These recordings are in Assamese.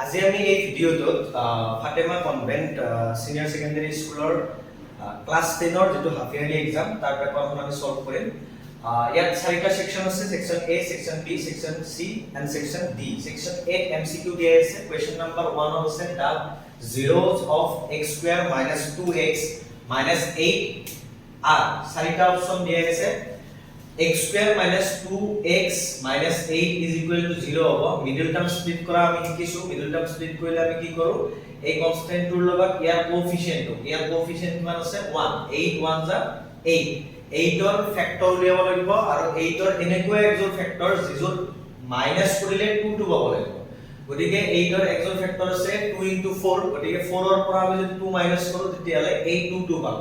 আজি আমি এই ভিডিওটোত ফাতেমা কনভেন্ট সিনিয়ৰ সেকেন্ডাৰি স্কুলৰ ক্লাস 10 ৰ যেটো হাফ ইয়াৰলি এক্সাম তাৰ পেপাৰখন আমি সলভ কৰিম। ইয়াত চাৰিটা সেকশন আছে, section A, section B, section C and section D। Section A MCQ দিয়া আছে। কোৱেশ্চন নাম্বাৰ 1 হৈছে the zeros of x square minus 2x minus 8 are চাৰিটা অপচন দিয়া আছে। x square minus 2x minus 8 is equal to 0 হ'ব। মিডল টার্ম স্প্লিট কৰা আমি শিকিছো। মিডল টাৰ্ম স্প্লিট কৰিলে আমি কি কৰো, এই কনস্ট্যান্টটোৰ লগত ইয়াৰ কোএফিচিয়েন্ট কিমান আছে 1। 8 1 যা 8। 8 ৰ ফ্যাক্টৰ উলিয়াব লাগিব আৰু 8 ৰ এনেকুৱা একজোৰ ফ্যাক্টৰ যিজোৰ মাইনাস কৰিলে 2 টো পাব লাগিব। গতিকে 8 ৰ একজোৰ ফ্যাক্টৰ আছে 2 * 4। গতিকে 4 ৰ পৰা আমি যদি 2 মাইনাস কৰো তেতিয়ালে 8 2 2 পাম।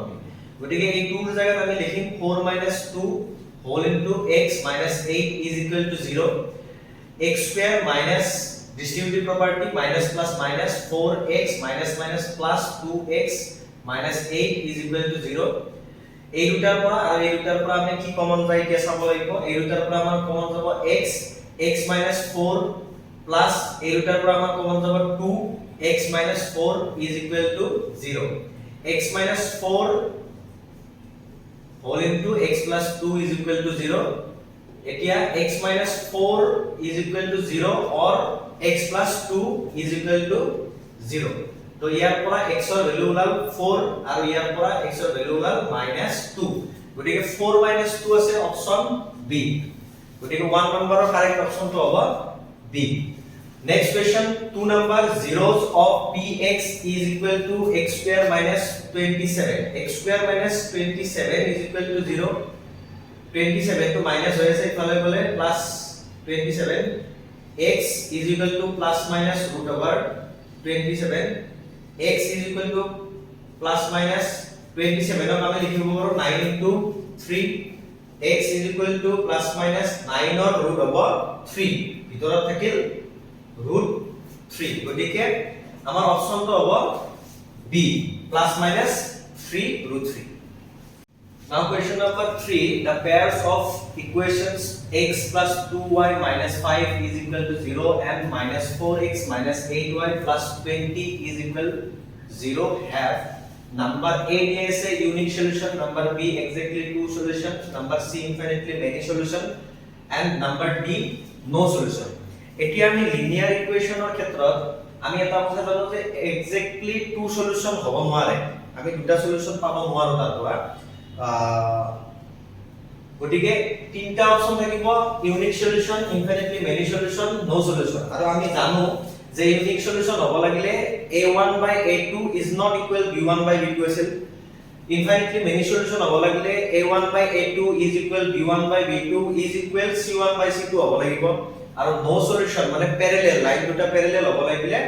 গতিকে এই 2 ৰ জায়গাত আমি লিখিম 4 - 2 whole into x minus 8 is equal to 0. X square minus distributive property minus plus minus 4x minus minus plus 2x minus 8 is equal to 0. এই দুটাৰ পৰা আৰু এই দুটাৰ পৰা আমি কি কমন পাই এতিয়া চাব লাগিব। এই দুটাৰ পৰা আমাৰ কমন যাব x minus 4 plus এই দুটাৰ পৰা আমাৰ কমন যাব 2x minus 4 is equal to 0. x minus 4 whole into x plus 2 is equal to 0. এতিয়া x minus 4 is equal to 0 or x plus 2 is equal to 0. তো ইয়াৰ পৰা x ৰ ভ্যালু ওলাল 4 আৰু ইয়াৰ পৰা x ৰ ভ্যালু ওলাল -2। গতিকে 4 - 2 আছে অপচন B। গতিকে 1 নম্বৰৰ কারেক্ট অপচনটো হ'ব B। Next question, 2 number zeros of px is equal to x square minus 27. X square minus 27 is equal to 0. 27 to minus hoye ase ifale gole plus 27. X is equal to plus minus root over 27. X is equal to plus minus 27 ok ami likhibo paru 9 into 3. X is equal to plus minus 9 or root over 3 bitorat thakil √3। গতিকে আমাৰ অপচনটো হ'ব B plus minus 3 √3। Now question number 3, the pairs of equations x plus 2y minus 5 is equal to 0 and minus 4x minus 8y plus 20 is equal 0 have number A is a unique solution, number B exactly two solutions, number C infinitely many solution and number D no solution। এতিয়া আমি লিনিয়াৰ ইকুৱেশনৰ ক্ষেত্ৰত আমি এটা কথা জানো যে এক্স্যাক্টলি টু সলিউশন হ'ব নোৱাৰে। আমি দুটা সলিউশন পাব নোৱাৰো তাৰ পৰা। গতিকে তিনটা অপচন থাকিব, unique solution, infinitely many solution, no solution. আৰু আমি জানো যে ইউনিক সলিউশন হ'ব লাগিলে a1/a2 is not equal b1/b2 আছিল। ইনফিনিটলি মেনি সলিউশন হ'ব লাগিলে a1/a2 is equal b1/b2 is equal c1/c2 হ'ব লাগিব। আৰু নো সলিউশন মানে প্যারালাল, লাইন দুটা প্যারালাল হ'ব লাগিলে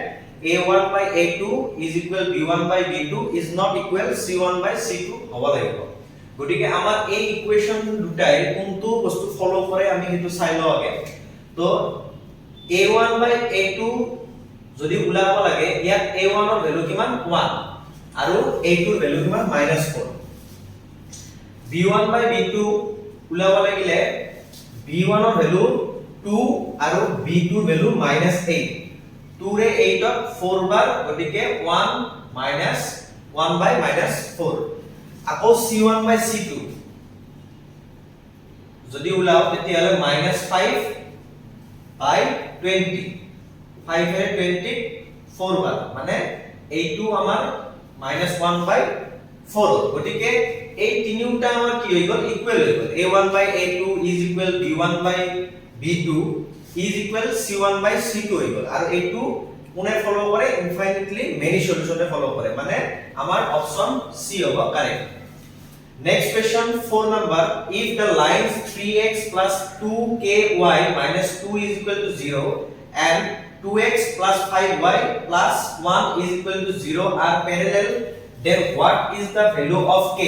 a1/a2 is equal b1/b2 is not equal c1/c2 হ'ব লাগিব। গতিকে আমাৰ এই ইকুৱেশন দুটাই কোনটো বস্তু ফলো কৰে আমি হেতু চাই লও আগে। তো a1/a2 যদি উলাব লাগে ইয়াত a1 ৰ ভ্যালু কিমান 1 আৰু a2 ৰ ভ্যালু কিমান -4। b1/b2 উলাব লাগিলে b1 ৰ ভ্যালু 2 আৰু b2 ৰ ভ্যালু -8। 2 ৰে 8 ক 4 বাৰ, গতিকে 1 - 1/-4। আকৌ c1/c2 যদি উলাও তেতিয়ালে -5/20। 5 এ 20 4 বাৰ, মানে এইটো আমাৰ -1/4। গতিকে এই তিনিটা আমাৰ কি হৈ গল, ইকুৱেল হৈ গল। a1/a2 is equal b1/b2 is equal c1/c2 হৈ গল। আৰু এইটো কোনে ফলো কৰে, ইনফিনিটলি মেনি সলিউশনে ফলো কৰে, মানে আমাৰ অপচন C হ'ব correct. Next question 4 number, if the lines 3x plus 2ky minus 2 is equal to 0 and 2x plus 5y plus 1 is equal to 0 are parallel, then what is the value of k?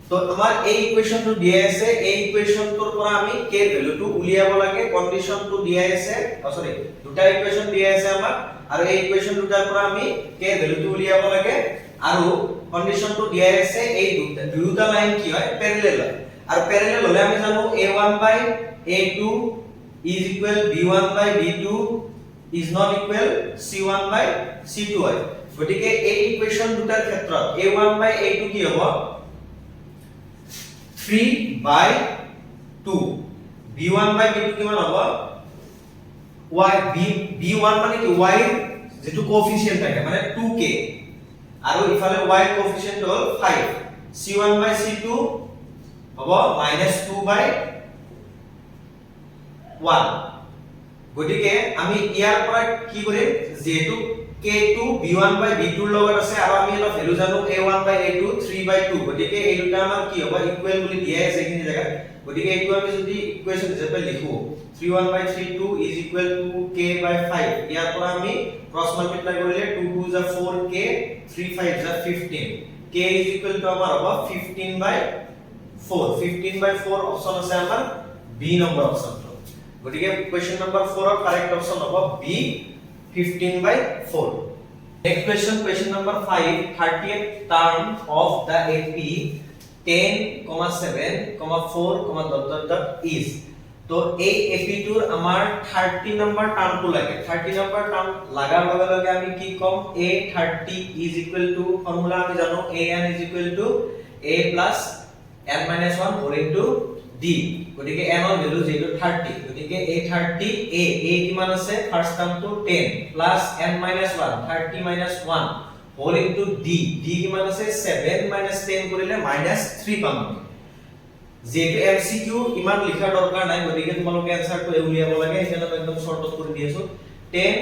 তো আমাৰ এই ইকুৱেশনটো দিয়া আছে। এই ইকুৱেশনটোৰ পৰা আমি k ৰ ভ্যালুটো উলিয়াব লাগে। কন্ডিশনটো দিয়া আছে, সৰি দুটা ইকুৱেশন দিয়া আছে আমাৰ, আৰু এই ইকুৱেশন দুটাৰ পৰা আমি k ৰ ভ্যালুটো উলিয়াব লাগে। আৰু কন্ডিশনটো দিয়া আছে এই দুটা লাইন কি হয়, প্যাৰালাল হয়। আৰু প্যারালাল হলে আমি জানো a1/a2 is equal b1/b2 is not equal c1 by c2 হয় গটিকে এই ইকুয়েশন দুটাৰ ক্ষেত্ৰত a1 by a2 কি হ'ব 3 by 2 b1 by b2 কিমান হ'ব y b1 মানে কি y যেটো কোএফিশিয়েন্ট থাকে মানে 2k আৰু ইফালে y কোএফিশিয়েন্ট হ'ল 5 c1 by c2 হ'ব -2 by 1 গটিকে আমি ইয়াৰ পৰা কি কৰিম যেটো k2 b1 by b2 ৰ লগত আছে আৰু আমি এটা ভ্যালু জানো a1 by a2 3 by 2 গটিকে এই দুটা আমাৰ কি হ'ব ইকুৱেল বুলি দিয়া আছে এইখিনি জায়গা গটিকে এইটো আমি যদি ইকুৱেশন হিচাপে লিখো 3 1 by 3 2 is equal to k by 5 ইয়াৰ পৰা আমি ক্ৰস মাল্টিপ্লাই কৰিলে 2 2 is 4k 3 5 is 15 k is equal to আমাৰ হ'ব 15 by 4 15 by 4 অপচন আছে আমাৰ b নম্বৰ অপচন গটিকে কোৱেশ্চন নম্বৰ 4 ৰ কাৰেক্ট অপচন হ'ব b 15 by 4 next question number 5 30th term of the AP 10, 7, 4, ... is তো এই AP টুৰ আমাৰ 30 নম্বৰ টাৰ্মটো লাগে 30 নম্বৰ টাৰ্ম লাগাৰ লগে লগে আমি কি কম a30 is equal to formula আমি জানো an is equal to a plus n minus 1 whole into d গটিকে n ৰ ভ্যালু যেটো 30 গটিকে a30 a কিমান আছে first টাৰ্মটো 10 plus n minus 1 30 minus 1 whole into d কিমান আছে 7 minus 10 কৰিলে -3 পাম যেটো MCQ ইমান লিখা দৰকাৰ নাই গটিকে তোমালোকে আনসাৰটো উলিয়াব লাগে এখানে একদম শৰ্টত কৰি দি আছো 10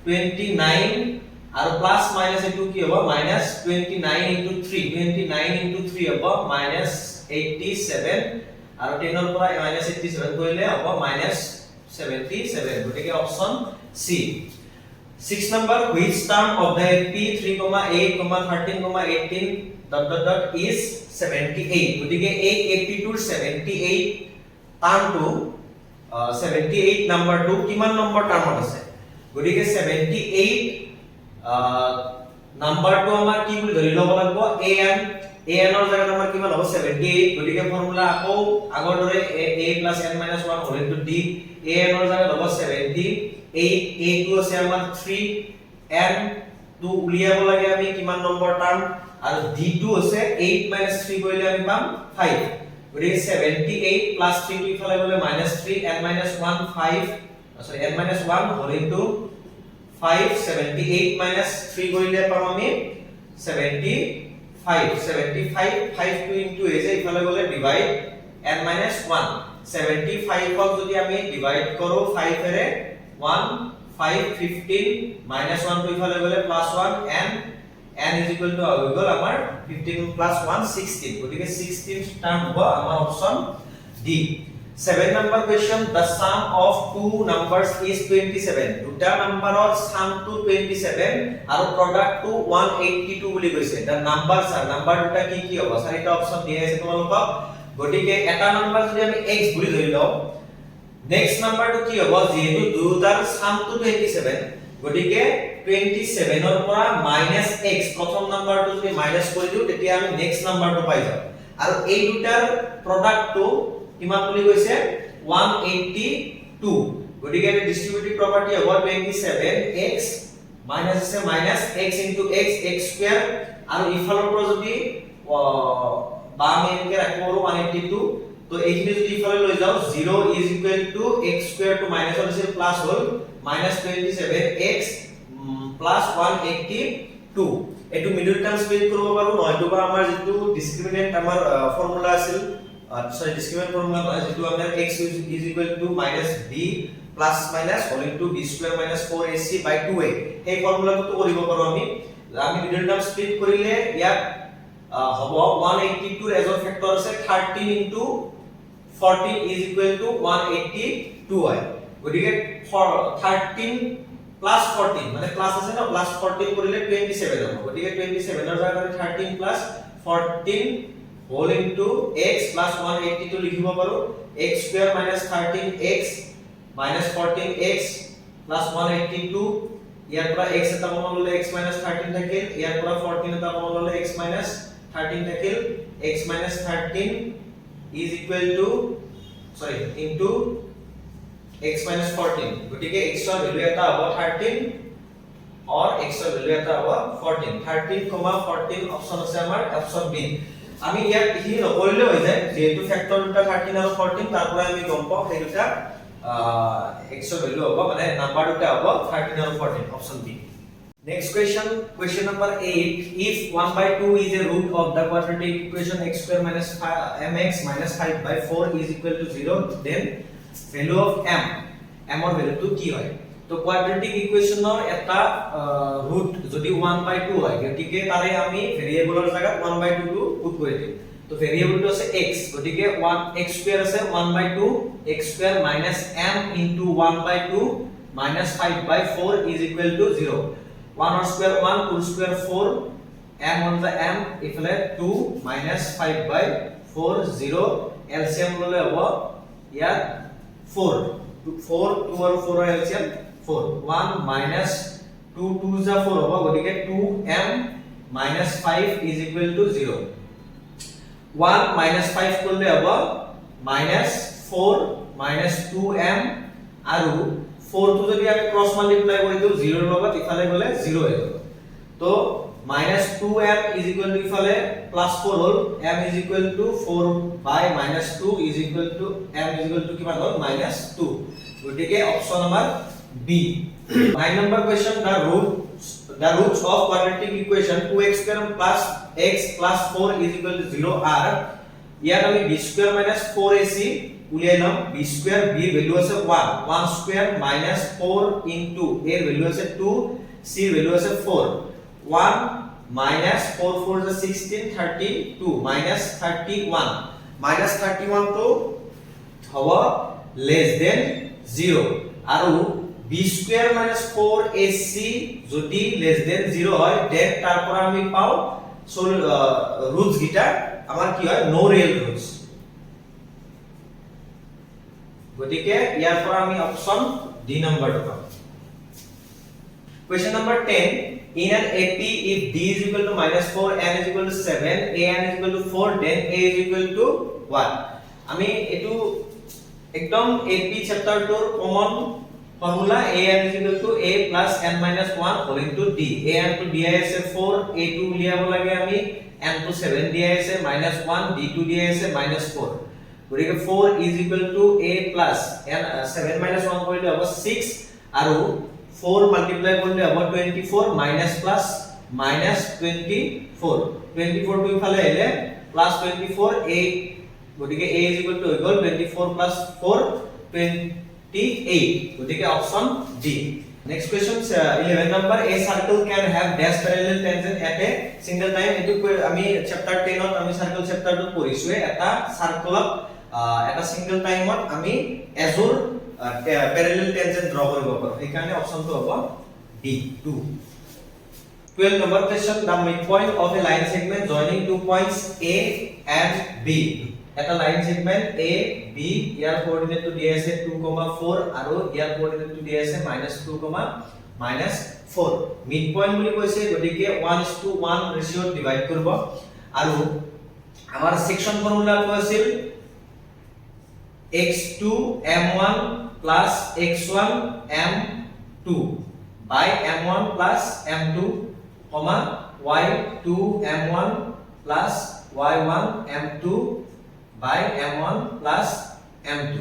29 আৰু প্লাস মাইনাস এটো কি হ'ব -29 into 3 29 into 3 হ'ব -87 আৰু 10 ৰ পৰা -87 কৰিলে হ'ব -77 গটিকে option C 6 number which term of the AP 3,8, 13, 18 ... is 78 গটিকে এই AP টুৰ 78 টাৰ্মটো 78 নাম্বাৰটো কিমান নম্বৰ টাৰ্মত আছে গটিকে 78 নাম্বাৰটো আমাৰ কি বুলি ধৰি লব লাগিব an ৰ জায়গাত আমাৰ কিমান হ'ব 78 গটিকে ফৰ্মুলা আকৌ আগৰ দৰে a plus n minus 1 whole into d an ৰ জায়গাত হ'ব 70 8 a2 আছে আমাৰ 3 n 2 উলিয়াব লাগে আমি কিমান নম্বৰ টাৰ্ম আৰু d2 আছে 8 3 কৰিলে আমি পাম 5 গটিকে 78 plus 3 টো ইফালে গলে -3 n - 1 5 sorry n - 1 whole into 5 78 - 3 কৰিলে পাম আমি 75 5 to into a যে ইফালে গলে ডিভাইড n - 1 75 ক যদি আমি ডিভাইড কৰো 5 এৰে 1 5 15 -1 to ইফালে গলে +1 n is equal to হৈ গল আমাৰ 15 plus 1 16 গটিকে 16 টাৰ্ম হ'ব আমাৰ option D 7 number question the sum of two numbers is 27 দুটা নম্বৰৰ sum to 27 আৰু product to 182 বুলি কৈছে the numbers are number দুটা কি কি হ'ব চাৰিটা অপচন দিয়া আছে তোমালোকক গটিকে এটা নম্বৰ যদি আমি x বুলি ধৰি লও নেক্সট নম্বৰটো কি হ'ব যেহেতু দুটাৰ sum to 27 গটিকে 27 ৰ পৰা -x প্ৰথম নম্বৰটো যদি মাইনাস কৰি দিও তেতিয়া আমি নেক্সট নম্বৰটো পাই যাম আৰু এই দুটাৰ প্ৰডাক্টটো কিমান বুলি কৈছে 182 গটিকে ডিস্ট্ৰিবিউটিভ প্ৰপাৰ্টি হ'ব 27x মাইনাস আছে minus x into x x square আৰু ইফালৰ পৰা যদি বাম এনেকে ৰাখিব আৰু 182 তো এইখিনি যদি ইফালে লৈ যাও 0 is equal to x square to minus hall plus hall -27x plus 182 এটো মিডল টার্ম স্প্লিট কৰিব পাৰো নয়তো বা আমাৰ যেটো ডিসক্ৰিমিনেন্ট আমাৰ ফৰ্মুলা আছিল সৰি ডিসক্ৰিমিনেন্ট ফৰ্মুলা যেটো আমাৰ x is equal to -b plus minus whole into b square minus 4ac by 2a এই ফর্মুলাটো তো কৰিব পাৰো আমি মিডল টাৰ্ম স্প্লিট কৰিলে ইয়াত হ'ব 182 এজ অ ফ্যাক্টৰ আছে 13 into 14 is equal to 182 হয় গটিকে 13 plus 14 মানে প্লাস আছে না প্লাস 14 কৰিলে 27 হ'ব গটিকে 27 ৰ জায়গাত 13 plus 14 whole into x plus 182 লিখিব পাৰো x square minus 13x minus 14x plus 182 ইয়াৰ পৰা x এটা কমন ললে x minus 13 থাকিল ইয়াৰ পৰা 14 এটা কমন ললে x minus 13 থাকিল x minus 13 is equal to into x minus 14 গটিকে x ৰ ভ্যালু এটা হ'ব 13 और x ৰ ভ্যালু এটা হ'ব 14 13, 14 অপচন আছে আমাৰ অপচন বি আমি ইয়াত কি নকৰিলে হৈ যায় যেহেতু ফ্যাক্টৰ দুটা 13 আৰু 14 তাৰ পৰা আমি গম পাওঁ সেই দুটা x ৰ ভ্যালু হ'ব মানে নাম্বাৰ দুটা হ'ব 13 আৰু 14 option B Next question number 8. If 1 by 2 is a root of the quadratic equation x square minus mx minus 5 by 4 is equal to 0, then value of m or value to কি হয় তো quadratic equation or এটা root যদি 1 by 2 হয় গতিকে তাৰে আমি ভেৰিয়েবলৰ জায়গাত 1 by 2 টো পুট কৰি দিম তো ভেৰিয়েবলটো আছে x গতিকে 1 x square আছে 1 by 2 x square minus m into 1 by 2 minus 5 by 4 is equal to 0 1 or square 1 2 square 4 m on the m ইফালে 2 minus 5 by 4 0 LCM ললে হ'ব ইয়াত 4 4 2 और 4 LCM 4 1 minus 2 2 is 4 হ'ব গতিকে 2m minus 5 is equal to 0 1 minus 5 করলে হ'ব minus 4 minus 2m আৰু 4 to যদি আমি ক্ৰস মাল্টিপ্লাই কৰি দিও 0 ৰ লগত ইফালে গলে 0 হৈ যাব তো minus 2m is equal to ইফালে plus 4 hall m is equal to 4 by minus 2 is equal to m is equal to কিমান হল minus 2 গতিকে option number B 9 number question the roots of quadratic equation 2x square plus x plus 4 is equal to 0 are ইয়াত আমি b square minus 4ac উলিয়াই লম b square b ভ্যালু আছে 1 1 square minus 4 into a value আছে 2 c ভ্যালু আছে 4 1 minus 4 4 is 16 32 minus 31 minus 31 to হ'ব less than 0 আৰু b square minus 4ac যদি less than 0 হয় then তাৰ পৰা আমি পাও roots গিটা আমাৰ কি হয় no real roots গটিকে ইয়াৰ পৰা আমি অপচন ডি নম্বৰটো পাম question number 10 in an AP if d is equal to -4 n is equal to 7 an is equal to 4 then a is equal to 1 আমি এটো একদম AP চ্যাপ্টাৰ টোৰ common formula an is equal to a plus n minus 1 whole into d an to di আছে 4 a to উলিয়াব লাগে আমি n to 7 di আছে -1 d to di আছে -4 গতিকে 4 is equal to a plus n 7 minus 1 কৰিলে হ'ব 6 আৰু 4 multiply কৰিলে হ'ব 24 minus plus minus 24 24 টো ইফালে আহিলে plus 24 a গতিকে a is equal to equal 24 plus 4 28 গতিকে option D next question 11 number a circle can have dash parallel tangent at a single time এটো আমি চ্যাপ্টাৰ 10 ত আমি সাৰ্কেল চ্যাপ্টাৰটো পঢ়িছো এটা সাৰ্কেলত এটা সিঙ্গল টাইমত আমি এজোৰ parallel tangent draw কৰিব পাৰো এই কাৰণে অপচনটো হ'ব D 2 12 number question the midpoint of a line segment joining two points a and b এটা লাইন সেগমেন্ট a b ইয়াৰ কোঅৰ্ডিনেটটো দিয়া আছে 2,4 আৰু ইয়াৰ কোঅৰ্ডিনেটটো দিয়া আছে -2,4 মিড পইণ্ট বুলি কৈছে গতিকে 1:1 ৰেশিও ডিভাইড কৰিব আৰু আমাৰ সেকশন ফৰ্মুলাটো আছিল x2 m1 plus x1 m2 by m1 plus m2 y2 m1 plus y1 m2 by m1 plus m2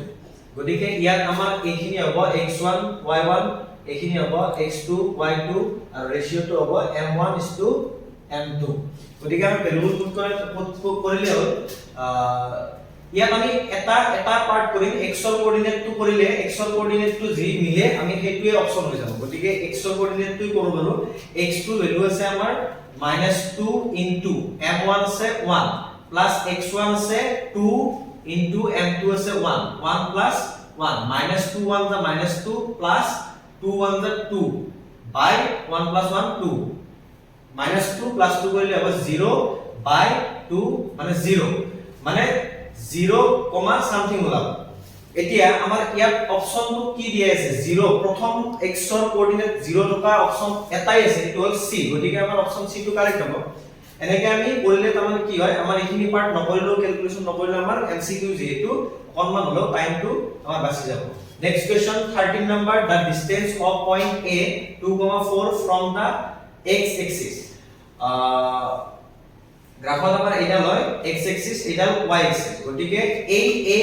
গতিকে ইয়াত আমাৰ এইখিনি হ'ব x1 y1 এইখিনি হ'ব x2 y2 আৰু ৰেশিওটো হ'ব m1:m2 গতিকে আমি ভ্যালুবোৰ পুট কৰিলে হ'ল ইয়াত আমি এটা পাৰ্ট কৰিম x ৰ কোঅৰ্ডিনেটটো কৰিলে x ৰ কোঅৰ্ডিনেটটো যি মিলে আমি হেতুৱে অপচন হৈ যাব গতিকে x ৰ কোঅৰ্ডিনেটটো কৰো বাৰু x2 ভ্যালু আছে আমাৰ -2 into m1 say 1 plus x1 say 2 into m2 say 1 1 plus 1 -2 1 the -2 plus 2 1 the 2 by 1 plus 1 2 -2 plus 2 কৰিলে হ'ব 0 by 2 মানে 0 মানে 0, something ওলাব এতিয়া আমাৰ ইয়াত অপচনটো কি দিয়া আছে 0 প্ৰথম x ৰ কোঅৰ্ডিনেট 0 থকা অপচন এটাই আছে এটো হ'ল c গতিকে আমাৰ অপচন c টো কাৰেক্ট হ'ব এনেকে আমি কৰিলে তাৰমানে কি হয় আমাৰ এইখিনি পাৰ্ট নকৰিলেও ক্যালকুলেশন নকৰিলে আমাৰ এমসিকিউ যেহেতু অকনমান হলো টাইমটো আমাৰ বাচি যাব Next question 13 number, the distance of point A 2,4 from the x axis. গ্রাফত আমাৰ এটা লয় x axis এটা y axis, গতিকে এই a,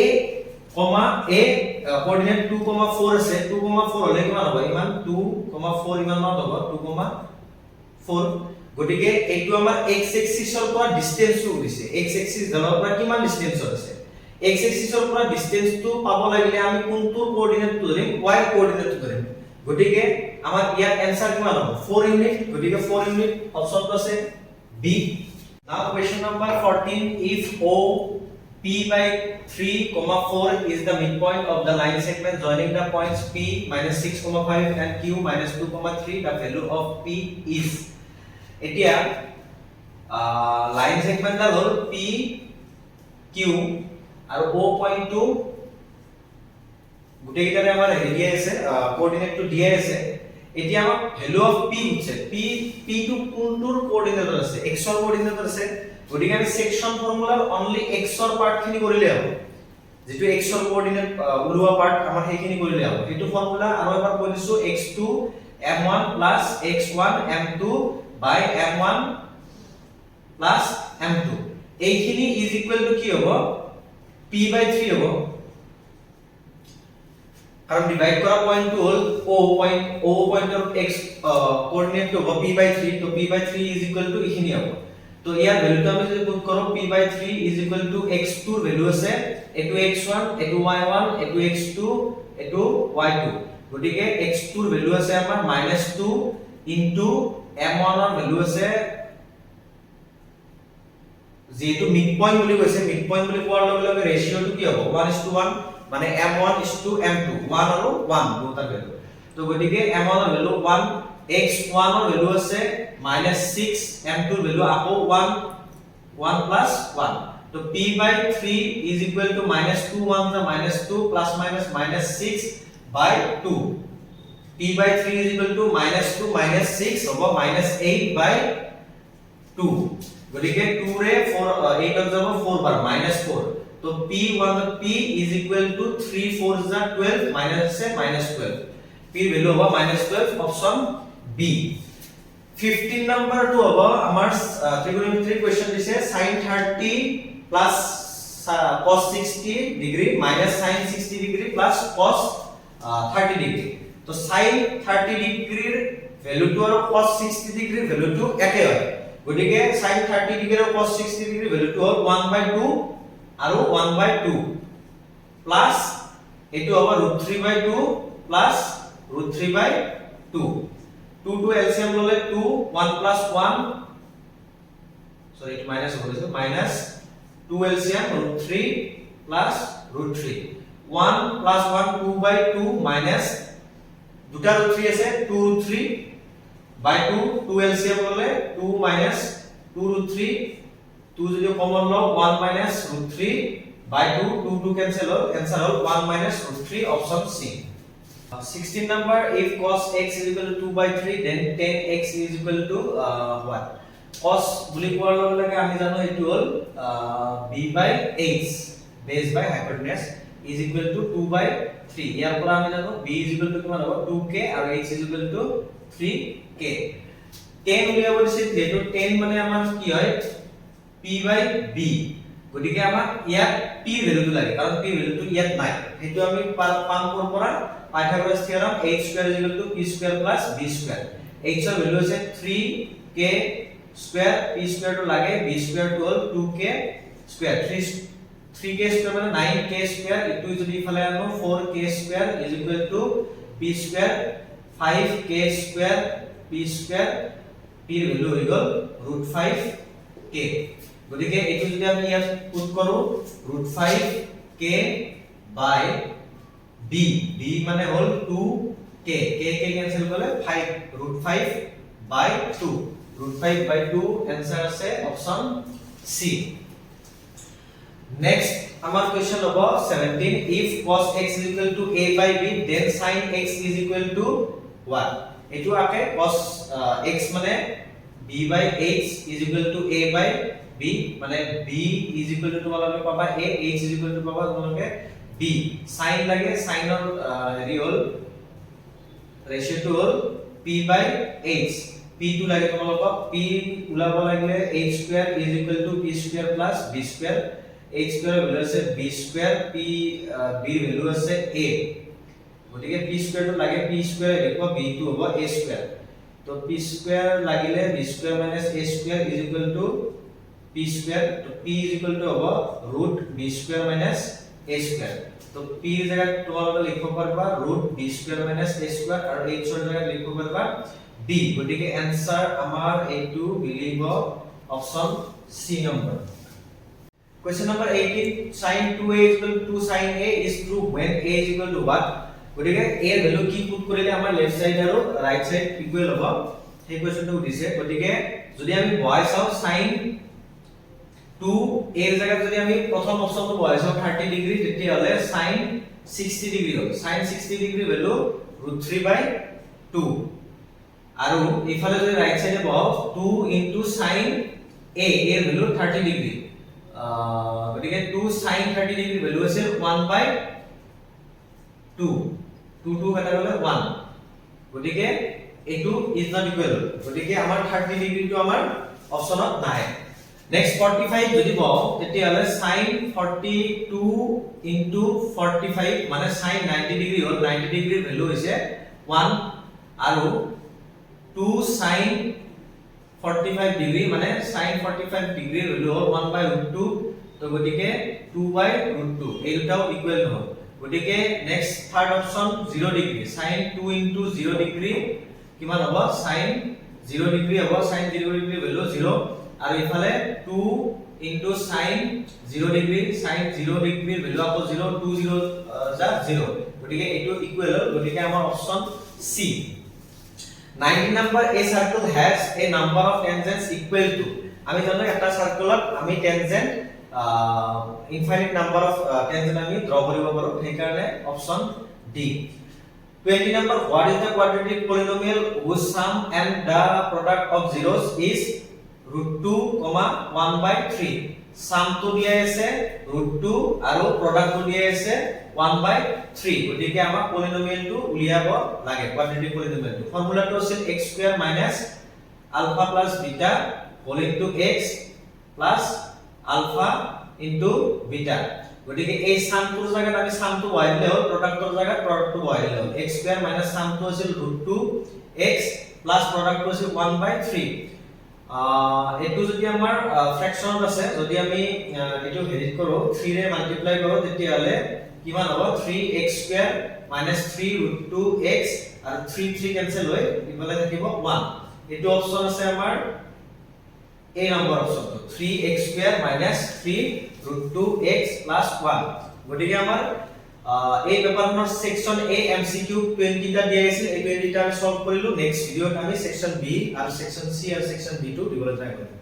a কোঅৰ্ডিনেট 2,4 আছে, 2,4 হলে কিমান হ'ব, ইমান 2,4 ইমান মান হ'ব 2,4, গতিকে এইটো আমাৰ x axis ৰ পৰা ডিসটেন্সটো দিছে, x axis ধৰৰ পৰা কিমান ডিসটেন্সত আছে, x axis ৰ পৰা ডিসটেন্সটো পাব লাগিলে আমি কোনটো কোঅৰ্ডিনেটটো ধৰিম, y কোঅৰ্ডিনেটটো ধৰিম, গতিকে আমাৰ ইয়াৰ आंसर কিমান হ'ব 4 ইউনিট, গতিকে 4 ইউনিট অপচনটো আছে B. Now question number 14, if O P by 3, 4 is the midpoint of the line segment joining the points P minus 6,5 and Q minus 2,3, the value of P is. এতিয়া লাইন সেগমেন্ট হল P Q আৰু O পয়েন্ট টু গুটেইটাৰে আমাৰ হেৰি দিয়া আছে, কোঅৰ্ডিনেটটো দিয়া আছে, এতিয়া আমাৰ ভ্যালু অফ P হৈছে P টু কোনটোৰ কোঅৰ্ডিনেটত আছে, x ৰ কোঅৰ্ডিনেটত আছে, গতিকে আমি সেকশন ফৰ্মুলাৰ অনলি x ৰ পাৰ্ট খিনি কৰিলে হ'ব, যেটো x ৰ কোঅৰ্ডিনেট উলোৱা পাৰ্ট আমাৰ সেইখিনি কৰিলে হ'ব, সেইটো ফৰ্মুলা আৰু এবাৰ কৈ দিছো x2 m1 x1 m2 by m1 plus m2, এইখিনি is equal to কি হ'ব p by 3 হ'ব, কারণ ডিভাইড করা পয়েন্ট হল o পয়েন্টৰ x কোঅৰ্ডিনেট হ'ব p by 3, তো p by 3 is equal to এইখিনি হ'ব, তো ইয়াৰ ভ্যালুটো আমি যদি পুট কৰো p by 3 is equal to x2 ৰ ভ্যালু আছে, এটো x1 এটো y1 এটো x2 এটো y2, গতিকে x2 ৰ ভ্যালু আছে আমাৰ -2 ইনটু m1 ৰ ভ্যালু আছে, যেটো মিড পয়েন্ট বুলি কৈছে, মিড পয়েন্ট বুলি কোৱাৰ লগে লগে ৰেশিওটো কি হ'ব 1:1, মানে m1:m2, 1 আৰু 1 দুটা ভ্যালু, তো গতিকে m1 ৰ ভ্যালু 1, x1 ৰ ভ্যালু আছে -6, m2 ৰ ভ্যালু আকৌ 1 plus 1, তো p by 3 is equal to -2 1 the -2 plus minus -6 by 2, p by 3 is equal to -2 -6 হ'ব -8 by 2, গতিকে 2 ৰে 4 8 ত যাব 4 বাৰ -4, তো p is equal to 3 4 is 12 minus আছে -12, p ভ্যালু হ'ব -12, অপশন B. 15 নাম্বার টু হ'ব আমাৰ trigonometry question দিছে sin 30 plus cos 60 degree minus sin 60 degree plus cos 30 degree, তো sin 30 ডিগ্ৰীৰ ভ্যালুটো আৰু cos 60 ডিগ্ৰীৰ ভ্যালুটো একে হয়, গতিকে sin 30 ডিগ্ৰী আৰু cos 60 ডিগ্ৰীৰ ভ্যালুটো হ'ল 1/2 আৰু 1/2 প্লাস এটো হ'ব √3/2 প্লাস √3/2, 2 to LCM ললে 2 1 plus 1, sorry it minus হ'ব লৈছো, minus 2 LCM √3 plus √3, 1 plus 1 2/2 minus দুটা √3 আছে 2√3 by 2, 2 LCM ললে 2 minus 2√3, 2 যদি কমন লও 1 minus √3 by 2, 2 cancel hall, answer hall 1 minus √3, option C. 16 number, if cos x is equal to 2/3 then tan x is equal to what, cos বুলি কোৱাৰ লগে লগে আমি জানো এটো হল b/h base by hypotenuse is equal to 2/3, ইয়াৰ পৰা আমি জানো b is equal to কিমান হ'ব 2k আৰু h is equal to 3k, tan উলিয়াব দিছে, যেটো tan মানে আমাৰ কি হয় p by b, গতিকে আমাৰ ইয়াত p ভ্যালুটো লাগে, কাৰণ p ভ্যালুটো ইয়াত নাই, হেতু আমি পাম কৰ পৰা Pythagoras থিওৰাম h square is equal to p square plus b square, h ৰ ভ্যালু আছে 3k square, p square টো লাগে, b square টো হ'ল 2k square, 3k square মানে 9k square, ইটো যদি ইফালে আনো 4k square is equal to p square, 5k square p square, p ৰ ভ্যালু হৈ গল √5k, গতিকে এটো যদি আমি ইয়াত পুট কৰো √5k by b, b মানে হল 2k, k ক্যান্সেল করলে 5 √5 by 2, √5/2, आंसर আছে অপশন C. নেক্সট আমাৰ কোৱেশ্চন হ'ব 17, if cos x is equal to a/b then sin x is equal to what, এটো আকে cos x মানে b/h is equal to a/b, মানে b is equal to তোমালোকে পাবা a, h is equal to পাবা তোমালোকে b sin লাগে সাইনৰ হেৰি হল ৰেশিওটো হল p by h p টো লাগে তোমালোকক p উলাব লাগিলে h square is equal to p square plus b square h square value আছে b square p b value আছে a গতিকে p স্কয়াৰ টো লাগে p স্কয়াৰ লিখব b টো হ'ব a স্কয়াৰ তো p স্কয়াৰ লাগিলে b square minus a square is equal to p square তো p ইজ ইকুৱেল টু হ'ব root b square minus a square তো p এৰ জায়গায় তোমালোকে লিখব পাৰবা root b square minus a square আৰু h এৰ জায়গায় লিখব পাৰবা b গতিকে आंसर আমাৰ এইটো মিলিব option C number Question number 18 sin 2a is equal to 2 sin a is true when a is equal to what গতিকে a এর ভ্যালু কি পুট কৰিলে আমাৰ লেফট সাইড আৰু ৰাইট সাইড ইকুৱেল হ'ব সেই কোৱেশ্চনটো উঠিছে গতিকে যদি আমি বহাই চাও sin 2 a এৰ জায়গাত যদি আমি প্ৰথম অপচনটো বহাই চাও 30 ডিগ্ৰী তেতিয়া হলে sin 60 ডিগ্ৰী হ'ব sin 60 ডিগ্ৰী ভ্যালু √3/2 আৰু ইফালে যদি ৰাইট সাইডে বহাও 2 sin a এৰ ভ্যালু 30 ডিগ্ৰী গতিকে 2 sin 30 ডিগ্ৰী ভ্যালু আছে 1/2 2 কাটা গলে 1 গতিকে এটো ইজ নট ইকুৱেল গতিকে আমাৰ 30 ডিগ্ৰীটো আমাৰ অপচনত নাই নেক্সট 45 যদি পাও তেতিয়া হলে sin 42 45 মানে sin 90 ডিগ্ৰী হল 90 ডিগ্ৰীৰ ভ্যালু হৈছে 1 আৰু 2 sin 45 ডিগ্ৰী মানে sin 45 ডিগ্ৰীৰ ভ্যালু হল 1/2 তো গতিকে 2/2 এই দুটাও ইকুৱেল নহয় গতিকে next third option 0 degree sin 2 0 degree কিমান হ'ব sin 0 ডিগ্ৰী হ'ব sin 0 ডিগ্ৰী ভ্যালু 0 আৰু ইফালে 2 sin 0 ডিগ্ৰী sin 0 ডিগ্ৰীৰ ভ্যালু আকৌ 0 2 0 যা 0 গতিকে এটো ইকুৱেল হ'ল গতিকে আমাৰ option C 19 number a circle has a number of tangents equal to আমি জানো একটা সার্কেলত আমি tangent infinite number of tangent আমি ড্র কৰিব পাৰো সেই কাৰণে option D 20 number what is the quadratic polynomial whose sum and the product of zeros is √2, 1/3 sum to দিয়া আছে √2 আৰু product to দিয়া আছে 1/3 গতিকে আমাৰ পলিনোমিয়াল টো উলিয়াব লাগে কোয়াড্ৰেটিক পলিনোমিয়াল টো ফৰ্মুলাটো আছিল x square minus alpha plus beta whole into x plus alpha into beta গতিকে এই সামটোৰ জায়গাত আমি সামটো বহাই দিলে হ'ল প্ৰডাক্টৰ জায়গাত প্ৰডাক্টটো বহাই দিলে হ'ল x স্কয়াৰ মাইনাস সামটো আছিল √2x প্লাস প্ৰডাক্টটো আছিল 1/3 এটো যদি আমাৰ ফ্ৰেকশনত আছে যদি আমি এটো হেৰিট কৰো 3 ৰে মাল্টিপ্লাই কৰো তেতিয়া হলে কিমান হ'ব 3x স্কয়াৰ মাইনাস 3 √2x আৰু 3 কেনসেল হৈ ইফালে থাকিব 1 এটো অপচন আছে আমাৰ a নম্বৰ অপচনটো 3x স্কয়াৰ মাইনাস 3 √2x 1 গতিকে আমাৰ এই পেপাৰখনৰ সেকশন a MCQ 20 টা দিয়া আছিল এই 20 টা আমি সলভ কৰিলো নেক্সট ভিডিওত আমি সেকশন b আৰু সেকশন c আৰু সেকশন d টো দিবলৈ ট্ৰাই কৰিম